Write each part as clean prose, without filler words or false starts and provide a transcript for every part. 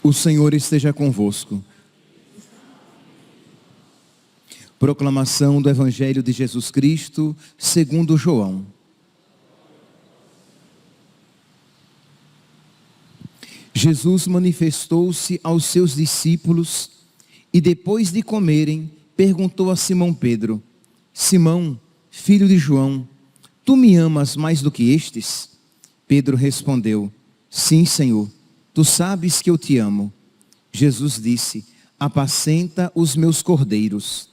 O Senhor esteja convosco. Proclamação do Evangelho de Jesus Cristo, segundo João. Jesus manifestou-se aos seus discípulos e depois de comerem, perguntou a Simão Pedro: Simão, filho de João, tu me amas mais do que estes? Pedro respondeu: Sim, Senhor. Tu sabes que eu te amo. Jesus disse: apacenta os meus cordeiros.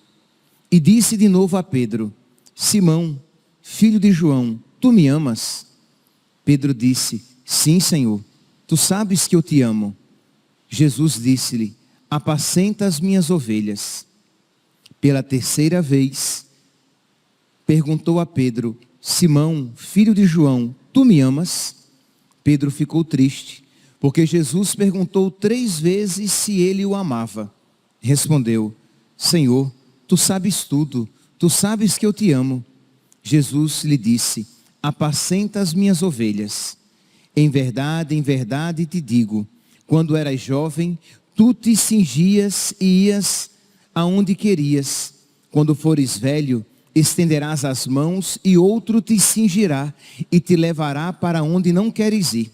E disse de novo a Pedro: Simão, filho de João, tu me amas? Pedro disse: Sim, Senhor, tu sabes que eu te amo. Jesus disse-lhe: apacenta as minhas ovelhas. Pela terceira vez, perguntou a Pedro: Simão, filho de João, tu me amas? Pedro ficou triste, porque Jesus perguntou 3 vezes se ele o amava. Respondeu: Senhor, tu sabes tudo, tu sabes que eu te amo. Jesus lhe disse: apacenta as minhas ovelhas. Em verdade te digo, quando eras jovem, tu te cingias e ias aonde querias. Quando fores velho, estenderás as mãos e outro te cingirá e te levará para onde não queres ir.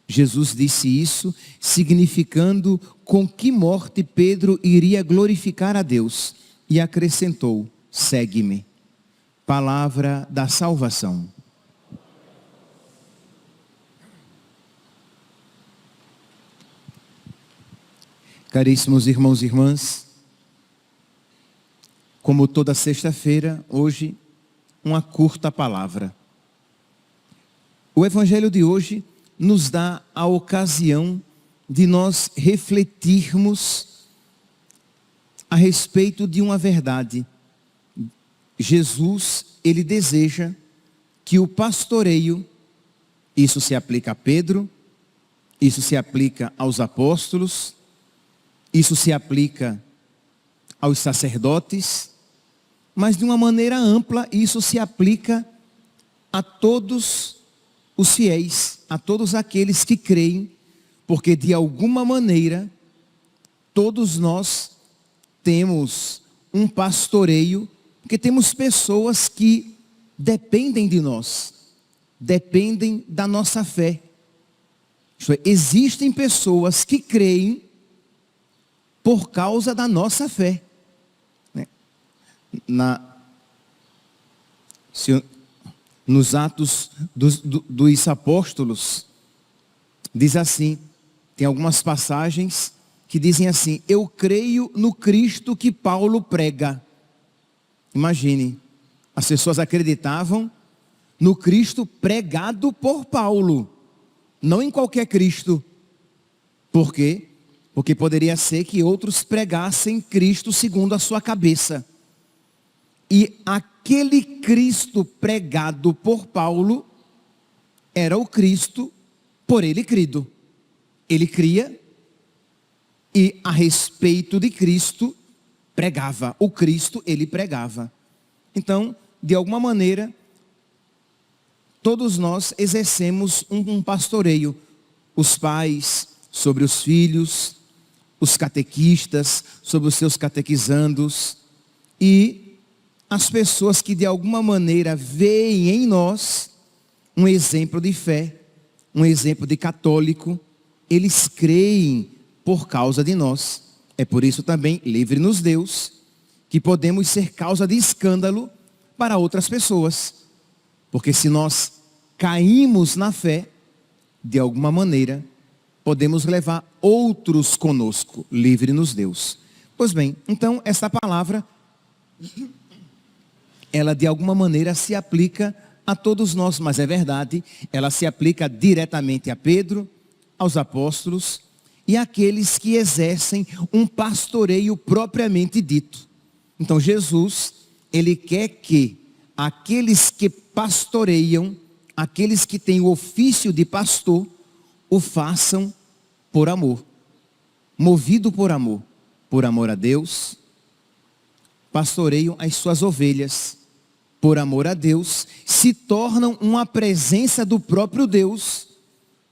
Jesus disse isso, significando com que morte Pedro iria glorificar a Deus, e acrescentou: segue-me. Palavra da salvação. Caríssimos irmãos e irmãs, como toda sexta-feira, hoje, uma curta palavra. O Evangelho de hoje nos dá a ocasião de nós refletirmos a respeito de uma verdade. Jesus, ele deseja que o pastoreio, isso se aplica a Pedro, isso se aplica aos apóstolos, isso se aplica aos sacerdotes, mas de uma maneira ampla, isso se aplica a todos os fiéis, a todos aqueles que creem, porque de alguma maneira, todos nós temos um pastoreio, porque temos pessoas que dependem de nós, dependem da nossa fé. Isto é, existem pessoas que creem por causa da nossa fé. Nos Atos dos Apóstolos, diz assim, tem algumas passagens que dizem assim: eu creio no Cristo que Paulo prega. Imagine, as pessoas acreditavam no Cristo pregado por Paulo, não em qualquer Cristo. Por quê? Porque poderia ser que outros pregassem Cristo segundo a sua cabeça. E aquele Cristo pregado por Paulo era o Cristo por ele crido. Ele cria e a respeito de Cristo pregava. O Cristo ele pregava. Então, de alguma maneira, todos nós exercemos um pastoreio. Os pais sobre os filhos, os catequistas sobre os seus catequizandos e as pessoas que de alguma maneira veem em nós um exemplo de fé, um exemplo de católico, eles creem por causa de nós. É por isso também, livre-nos Deus, que podemos ser causa de escândalo para outras pessoas. Porque se nós caímos na fé, de alguma maneira, podemos levar outros conosco. Livre-nos Deus. Pois bem, então esta palavra, ela de alguma maneira se aplica a todos nós, mas é verdade, ela se aplica diretamente a Pedro, aos apóstolos e àqueles que exercem um pastoreio propriamente dito. Então Jesus, ele quer que aqueles que pastoreiam, aqueles que têm o ofício de pastor, o façam por amor. movido por amor a Deus, pastoreiam as suas ovelhas, por amor a Deus, se tornam uma presença do próprio Deus,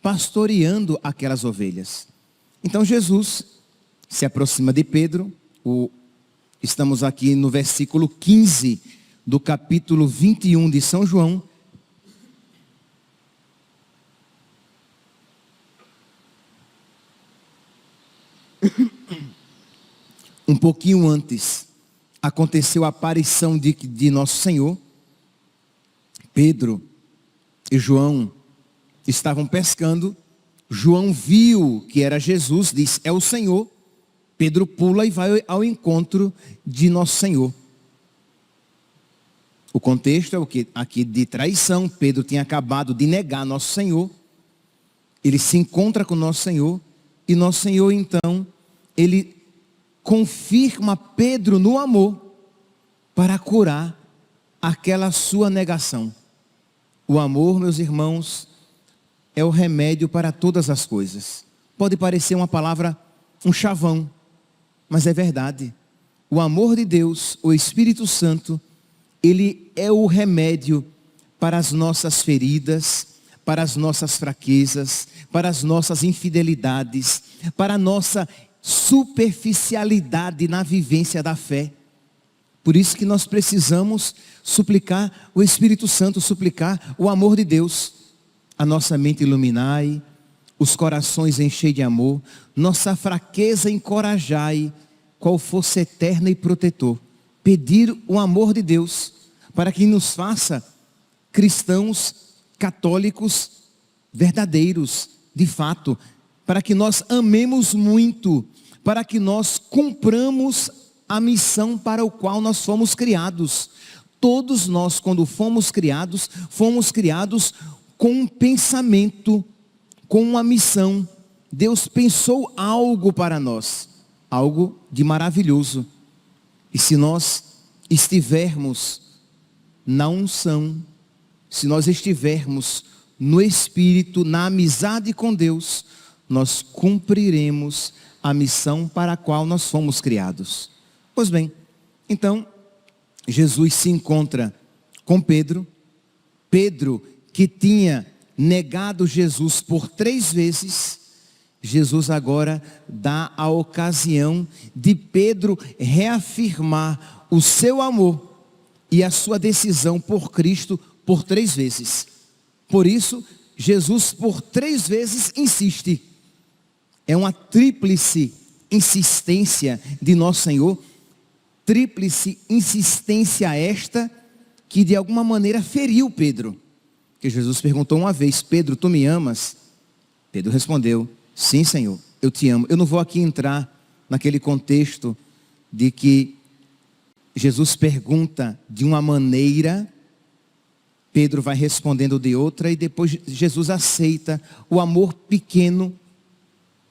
pastoreando aquelas ovelhas. Então Jesus se aproxima de Pedro, estamos aqui no versículo 15 do capítulo 21 de São João. Um pouquinho antes, aconteceu a aparição de nosso Senhor. Pedro e João estavam pescando. João viu que era Jesus, disse: é o Senhor. Pedro pula e vai ao encontro de nosso Senhor. O contexto é o que? Aqui de traição. Pedro tinha acabado de negar nosso Senhor. Ele se encontra com nosso Senhor. E nosso Senhor, então, ele confirma Pedro no amor para curar aquela sua negação. O amor, meus irmãos, é o remédio para todas as coisas. Pode parecer uma palavra, um chavão, mas é verdade. O amor de Deus, o Espírito Santo, ele é o remédio para as nossas feridas, para as nossas fraquezas, para as nossas infidelidades, para a nossa superficialidade na vivência da fé. Por isso que nós precisamos suplicar o Espírito Santo, suplicar o amor de Deus. A nossa mente iluminai, os corações enchei de amor, nossa fraqueza encorajai, qual fosse eterna e protetor. Pedir o amor de Deus, para que nos faça cristãos católicos verdadeiros, de fato, para que nós amemos muito, para que nós cumpramos a missão para o qual nós fomos criados. Todos nós, quando fomos criados com um pensamento, com uma missão. Deus pensou algo para nós, algo de maravilhoso. E se nós estivermos na unção, se nós estivermos no Espírito, na amizade com Deus, nós cumpriremos a missão para a qual nós fomos criados. Pois bem, então, Jesus se encontra com Pedro. Pedro, que tinha negado Jesus por 3 vezes, Jesus agora dá a ocasião de Pedro reafirmar o seu amor e a sua decisão por Cristo por 3 vezes. Por isso, Jesus por 3 vezes insiste. É uma tríplice insistência de nosso Senhor. Tríplice insistência esta que de alguma maneira feriu Pedro. Que Jesus perguntou uma vez: Pedro, tu me amas? Pedro respondeu: sim, Senhor, eu te amo. Eu não vou aqui entrar naquele contexto de que Jesus pergunta de uma maneira, Pedro vai respondendo de outra, e depois Jesus aceita o amor pequeno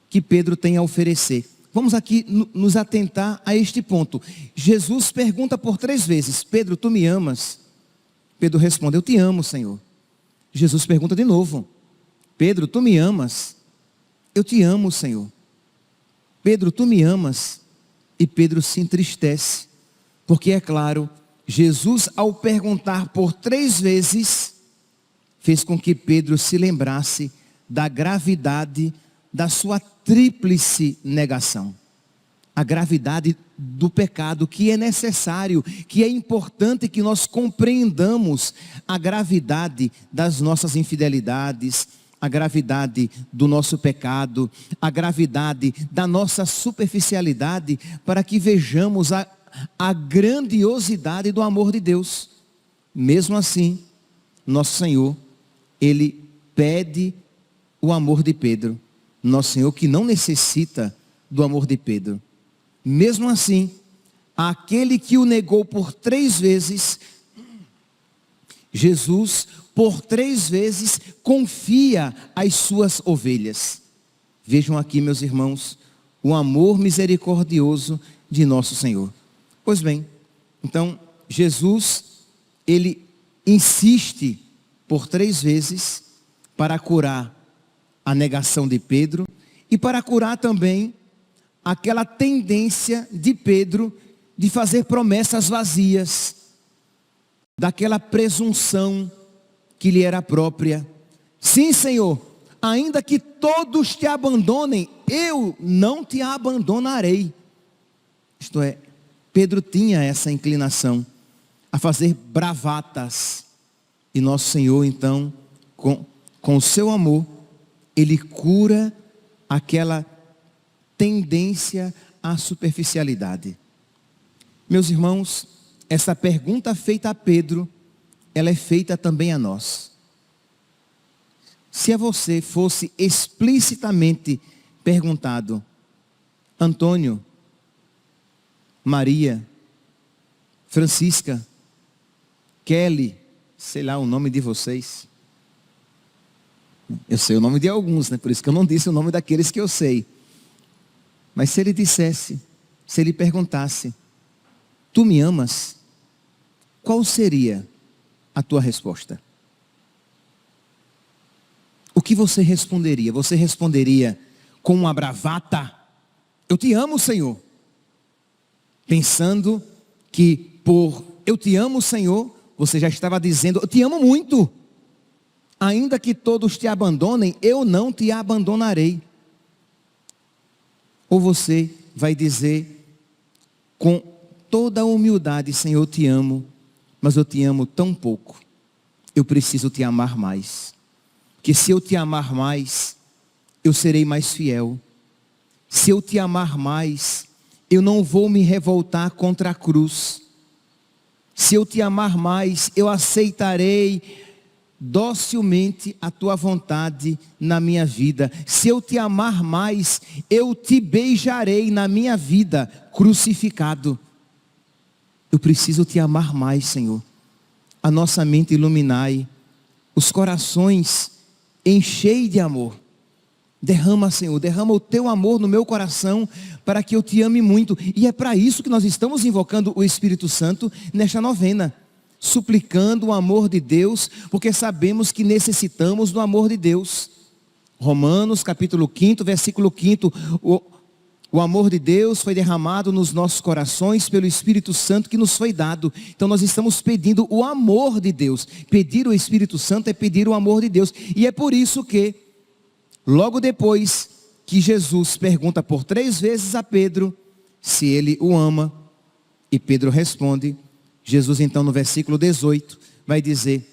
que Pedro tem a oferecer. Vamos aqui nos atentar a este ponto. Jesus pergunta por 3 vezes: Pedro, tu me amas? Pedro responde: eu te amo, Senhor. Jesus pergunta de novo: Pedro, tu me amas? Eu te amo, Senhor. Pedro, tu me amas? E Pedro se entristece, porque é claro, Jesus, ao perguntar por 3 vezes, fez com que Pedro se lembrasse da gravidade da sua tríplice negação. A gravidade do pecado, que é necessário, que é importante que nós compreendamos a gravidade das nossas infidelidades, a gravidade do nosso pecado, a gravidade da nossa superficialidade, para que vejamos a grandiosidade do amor de Deus. Mesmo assim, nosso Senhor, Ele pede o amor de Pedro. Nosso Senhor, que não necessita do amor de Pedro. Mesmo assim, aquele que o negou por 3 vezes, Jesus, por 3 vezes, confia as suas ovelhas. Vejam aqui, meus irmãos, o amor misericordioso de nosso Senhor. Pois bem, então, Jesus, Ele insiste por 3 vezes para curar a negação de Pedro e para curar também aquela tendência de Pedro de fazer promessas vazias, daquela presunção que lhe era própria. Sim, Senhor, ainda que todos te abandonem, eu não te abandonarei. Isto é, Pedro tinha essa inclinação a fazer bravatas. E nosso Senhor, então, com o seu amor, Ele cura aquela tendência à superficialidade. Meus irmãos, essa pergunta feita a Pedro, ela é feita também a nós. Se a você fosse explicitamente perguntado: Antônio, Maria, Francisca, Kelly, sei lá o nome de vocês. Eu sei o nome de alguns, né? Por isso que eu não disse o nome daqueles que eu sei. Mas se ele dissesse, se ele perguntasse: tu me amas? Qual seria a tua resposta? O que você responderia? Você responderia com uma bravata: eu te amo, Senhor. Pensando que por eu te amo, Senhor, você já estava dizendo: eu te amo muito. Ainda que todos te abandonem, eu não te abandonarei. Ou você vai dizer com toda a humildade: Senhor, eu te amo, mas eu te amo tão pouco. Eu preciso te amar mais. Que se eu te amar mais, eu serei mais fiel. Se eu te amar mais, eu não vou me revoltar contra a cruz. Se eu te amar mais, eu aceitarei docilmente a tua vontade na minha vida. Se eu te amar mais, eu te beijarei na minha vida crucificado. Eu preciso te amar mais, Senhor. A nossa mente iluminai, os corações enchei de amor. Derrama, Senhor, derrama o teu amor no meu coração para que eu te ame muito. E é para isso que nós estamos invocando o Espírito Santo nesta novena, suplicando o amor de Deus, porque sabemos que necessitamos do amor de Deus. Romanos capítulo 5, versículo 5, o amor de Deus foi derramado nos nossos corações pelo Espírito Santo que nos foi dado. Então nós estamos pedindo o amor de Deus. Pedir o Espírito Santo é pedir o amor de Deus. E é por isso que, logo depois que Jesus pergunta por 3 vezes a Pedro se ele o ama, e Pedro responde, Jesus então no versículo 18 vai dizer: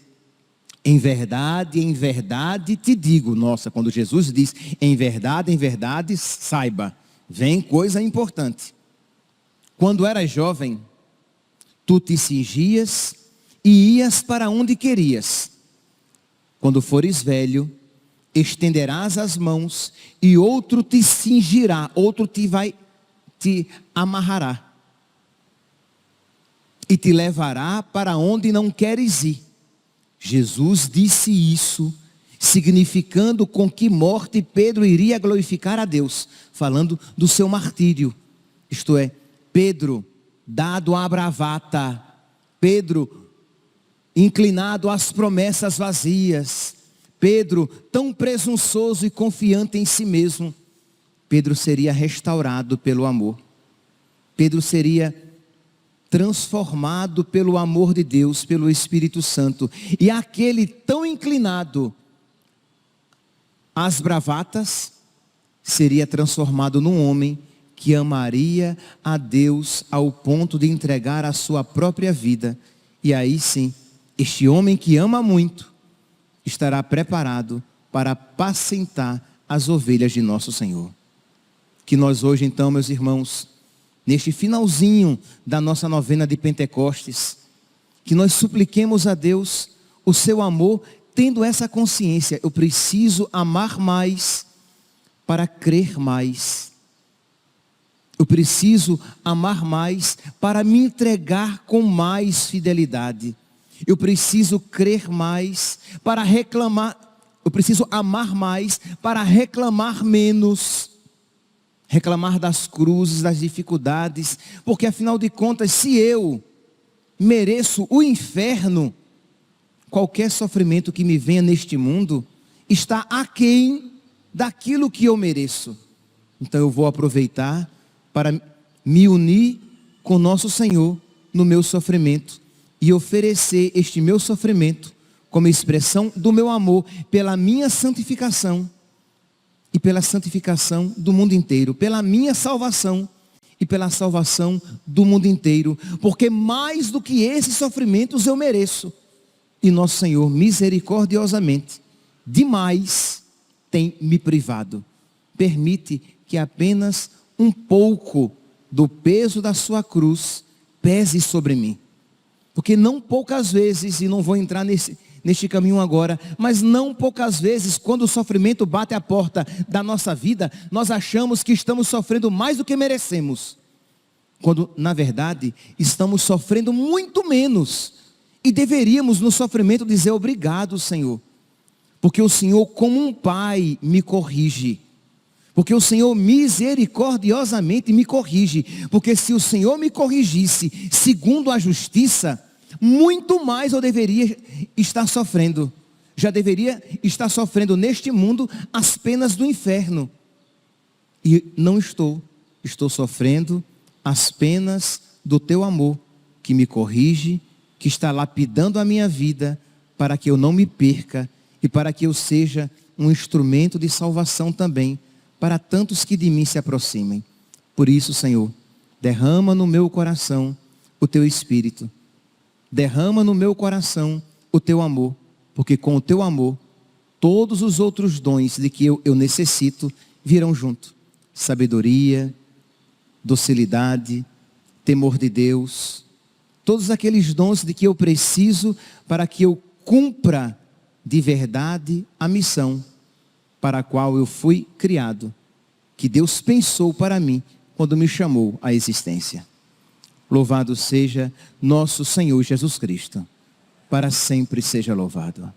em verdade te digo. Nossa, quando Jesus diz em verdade, saiba, vem coisa importante. Quando eras jovem, tu te cingias e ias para onde querias. Quando fores velho, estenderás as mãos e outro te cingirá, outro te amarrará e te levará para onde não queres ir. Jesus disse isso, significando com que morte Pedro iria glorificar a Deus, falando do seu martírio. Isto é, Pedro dado à bravata, Pedro inclinado às promessas vazias, Pedro tão presunçoso e confiante em si mesmo, Pedro seria restaurado pelo amor. Pedro seria transformado pelo amor de Deus, pelo Espírito Santo. E aquele tão inclinado às bravatas seria transformado num homem que amaria a Deus ao ponto de entregar a sua própria vida. E aí sim, este homem que ama muito estará preparado para apacentar as ovelhas de nosso Senhor. Que nós hoje então, meus irmãos, neste finalzinho da nossa novena de Pentecostes, que nós supliquemos a Deus o seu amor, tendo essa consciência: eu preciso amar mais para crer mais. Eu preciso amar mais para me entregar com mais fidelidade. Eu preciso crer mais para reclamar. Eu preciso amar mais para reclamar menos. Reclamar das cruzes, das dificuldades. Porque afinal de contas, se eu mereço o inferno, qualquer sofrimento que me venha neste mundo está aquém daquilo que eu mereço. Então eu vou aproveitar para me unir com nosso Senhor no meu sofrimento e oferecer este meu sofrimento como expressão do meu amor pela minha santificação e pela santificação do mundo inteiro, pela minha salvação e pela salvação do mundo inteiro, porque mais do que esses sofrimentos eu mereço. E nosso Senhor, misericordiosamente, demais tem me privado. Permite que apenas um pouco do peso da sua cruz pese sobre mim. Porque não poucas vezes, e não vou entrar neste caminho agora, mas não poucas vezes, quando o sofrimento bate à porta da nossa vida, nós achamos que estamos sofrendo mais do que merecemos. Quando, na verdade, estamos sofrendo muito menos. E deveríamos no sofrimento dizer obrigado, Senhor. Porque o Senhor, como um pai, me corrige. Porque o Senhor misericordiosamente me corrige. Porque se o Senhor me corrigisse segundo a justiça, muito mais eu deveria estar sofrendo. Já deveria estar sofrendo neste mundo as penas do inferno. E não estou. Estou sofrendo as penas do teu amor, que me corrige, que está lapidando a minha vida, para que eu não me perca e para que eu seja um instrumento de salvação também, para tantos que de mim se aproximem. Por isso, Senhor, derrama no meu coração o teu Espírito. Derrama no meu coração o teu amor, porque com o teu amor, todos os outros dons de que eu necessito virão junto. Sabedoria, docilidade, temor de Deus, todos aqueles dons de que eu preciso para que eu cumpra de verdade a missão para a qual eu fui criado, que Deus pensou para mim quando me chamou à existência. Louvado seja nosso Senhor Jesus Cristo, para sempre seja louvado.